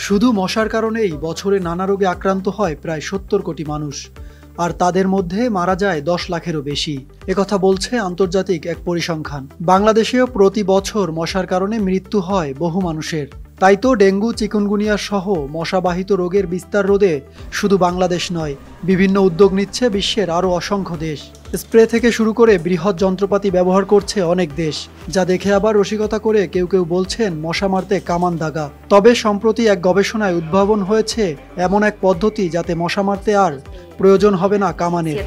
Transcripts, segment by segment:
শুধু মশার কারণেই বছরে নানা রোগে আক্রান্ত হয় প্রায় ৭০ কোটি মানুষ, আর তাদের মধ্যে মারা যায় ১০ লাখেরও বেশি। একথা বলছে আন্তর্জাতিক এক পরিসংখ্যান। বাংলাদেশেও প্রতি বছর মশার কারণে মৃত্যু হয় বহু মানুষের। তাই তো ডেঙ্গু, চিকুনগুনিয়া সহ মশাবাহিত রোগের বিস্তার রোধে শুধু বাংলাদেশ নয়, বিভিন্ন উদ্যোগ নিচ্ছে বিশ্বের আরও অসংখ্য দেশ। স্প্রে থেকে শুরু করে বৃহৎ যন্ত্রপাতি ব্যবহার করছে অনেক দেশ, যা দেখে আবার রসিকতা করে কেউ কেউ বলছেন মশা মারতে কামান দাগা। তবে সম্প্রতি এক গবেষণায় উদ্ভাবন হয়েছে এমন এক পদ্ধতি যাতে মশা মারতে আর প্রয়োজন হবে না কামানের।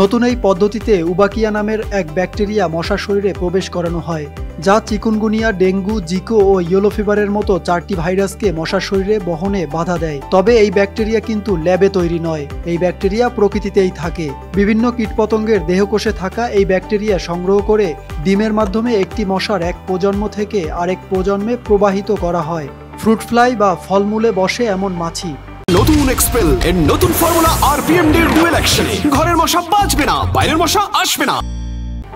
নতুন এই পদ্ধতিতে উবাকিয়া নামের এক ব্যাকটেরিয়া মশার শরীরে প্রবেশ করানো হয়, যা চিকুনগুনিয়া, ডেঙ্গু, জিকো ও ইয়েলো ফিভারের মতো 4টি ভাইরাসকে মশার শরীরে বহনে বাধা দেয়। তবে এই ব্যাকটেরিয়া কিন্তু ল্যাবে তৈরি নয়, এই ব্যাকটেরিয়া প্রকৃতিতেই থাকে। বিভিন্ন কীটপতঙ্গের দেহকোষে থাকা এই ব্যাকটেরিয়া সংগ্রহ করে ডিমের মাধ্যমে একটি মশার এক প্রজন্ম থেকে আরেক প্রজন্মে প্রবাহিত করা হয়। ফ্রুট ফ্লাই বা ফলমূলে বসে এমন মাছি। নতুন এক্সপেল এর নতুন ফর্মুলা আরপিএম এর ডুয়েল অ্যাকশনে ঘরের মশা বাঁচবে না, বাইরের মশা আসবে না।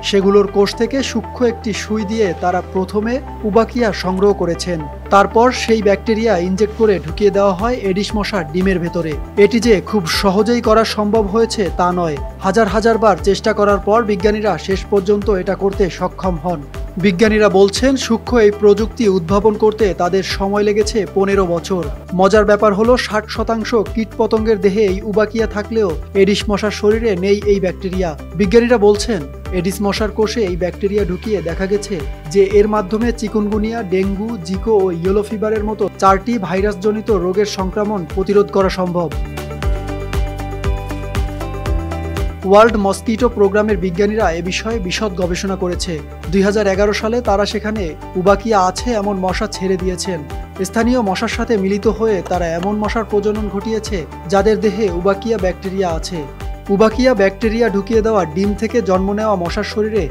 সেগুলোর কোষ থেকে সূক্ষ্ম একটি সুই দিয়ে তারা প্রথমে উবাকিয়া সংগ্রহ করেছেন। তারপর সেই ব্যাকটেরিয়া ইনজেক্ট করে ঢুকিয়ে দেওয়া হয় এডিস মশার ডিমের ভেতরে। এটি যে খুব সহজেই করা সম্ভব হয়েছে তা নয়, হাজার হাজার বার চেষ্টা করার পর বিজ্ঞানীরা শেষ পর্যন্ত এটা করতে সক্ষম হন। বিজ্ঞানীরা বলছেন সূক্ষ্ম এই প্রযুক্তি উদ্ভাবন করতে তাদের সময় লেগেছে 15 বছর। মজার ব্যাপার হলো 60% কীটপতঙ্গের দেহে এই উবাকিয়া থাকলেও এডিস মশার শরীরে নেই এই ব্যাকটেরিয়া। বিজ্ঞানীরা বলছেন এডিস মশার কোষে এই ব্যাকটেরিয়া ঢুকিয়ে দেখা গেছে যে এর মাধ্যমে চিকুনগুনিয়া, ডেঙ্গু, জিকো ও ইয়েলো ফিভারের মতো 4টি ভাইরাসজনিত রোগের সংক্রমণ প্রতিরোধ করা সম্ভব। ওয়ার্ল্ড মসকিটো প্রোগ্রামের বিজ্ঞানীরা এ বিষয়ে বিশদ গবেষণা করেছে। 2011 সালে তারা সেখানে উবাকিয়া আছে এমন মশা ছেড়ে দিয়েছেন। স্থানীয় মশার সাথে মিলিত হয়ে তারা এমন মশার প্রজনন ঘটিয়েছে যাদের দেহে উবাকিয়া ব্যাকটেরিয়া আছে। উবাকিয়া ব্যাকটেরিয়া ঢুকিয়ে দেওয়া ডিম থেকে জন্ম নেওয়া মশার শরীরে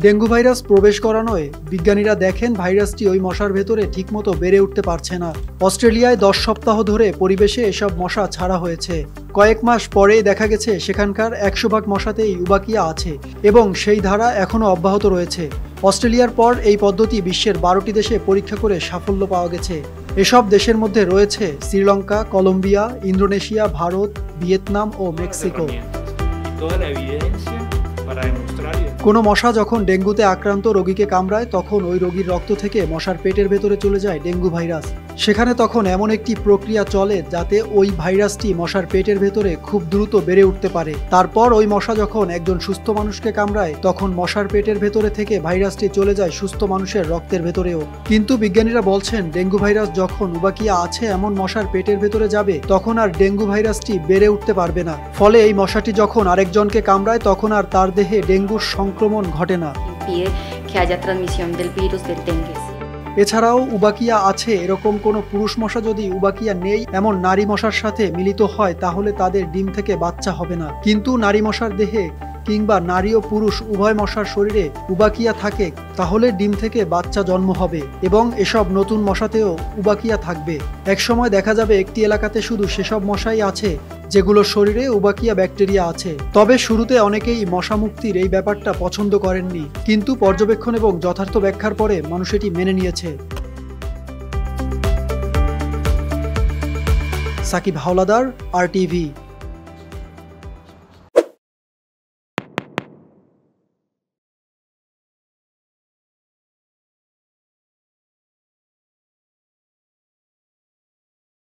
ডেঙ্গু ভাইরাস প্রবেশ করানোয় বিজ্ঞানীরা দেখেন ভাইরাসটি ওই মশার ভেতরে ঠিকমতো বেড়ে উঠতে পারছে না। অস্ট্রেলিয়ায় 10 সপ্তাহ ধরে পরিবেশে এসব মশা ছাড়া হয়েছে। কয়েক মাস পরেই দেখা গেছে সেখানকার 100 ভাগ মশাতেই উবাকিয়া আছে এবং সেই ধারা এখনও অব্যাহত রয়েছে। অস্ট্রেলিয়ার পর এই পদ্ধতি বিশ্বের 12টি দেশে পরীক্ষা করে সাফল্য পাওয়া গেছে। এসব দেশের মধ্যে রয়েছে Sri Lanka, Colombia, Indonesia, Bharat, Vietnam ও মেক্সিকো। কোনো মশা যখন ডেঙ্গুতে আক্রান্ত রোগীকে কামড়ায় তখন ওই রোগীর রক্ত থেকে মশার পেটের ভেতরে চলে যায় ডেঙ্গু ভাইরাস। সেখানে তখন এমন একটি প্রক্রিয়া চলে যাতে ওই ভাইরাসটি মশার পেটের ভেতরে খুব দ্রুত বেড়ে উঠতে পারে। তারপর ওই মশা যখন একজন সুস্থ মানুষকে কামড়ায় তখন মশার পেটের ভেতরে থেকে ভাইরাসটি চলে যায় সুস্থ মানুষের রক্তের ভেতরেও। কিন্তু বিজ্ঞানীরা বলছেন ডেঙ্গু ভাইরাস যখন উবাকিয়া আছে এমন মশার পেটের ভেতরে যাবে তখন আর ডেঙ্গু ভাইরাসটি বেড়ে উঠতে পারবে না। ফলে এই মশাটি যখন আরেকজনকে কামড়ায় তখন আর তার দেহে ডেঙ্গুর সংক্রমণ ঘটে না। এছাড়াও উবাকিয়া আছে এরকম কোনো পুরুষ মশা যদি উবাকিয়া নেই এমন নারী মশার সাথে মিলিত হয় তাহলে তাদের ডিম থেকে বাচ্চা হবে না। কিন্তু নারী মশার দেহে কিংবা নারী ও পুরুষ উভয় মশার শরীরে উবাকিয়া থাকে তাহলে ডিম থেকে বাচ্চা জন্ম হবে এবং এসব নতুন মশাতেও উবাকিয়া থাকবে। একসময় দেখা যাবে একটি এলাকাতে শুধু সেসব মশাই আছে যেগুলোর শরীরে উবাকিয়া ব্যাকটেরিয়া আছে। তবে শুরুতে অনেকেই মশা মুক্তির এই ব্যাপারটা পছন্দ করেননি, কিন্তু পর্যবেক্ষণ এবং যথার্থ ব্যাখ্যার পরে মানুষ এটি মেনে নিয়েছে। সাকিব হাওলাদার, RTV।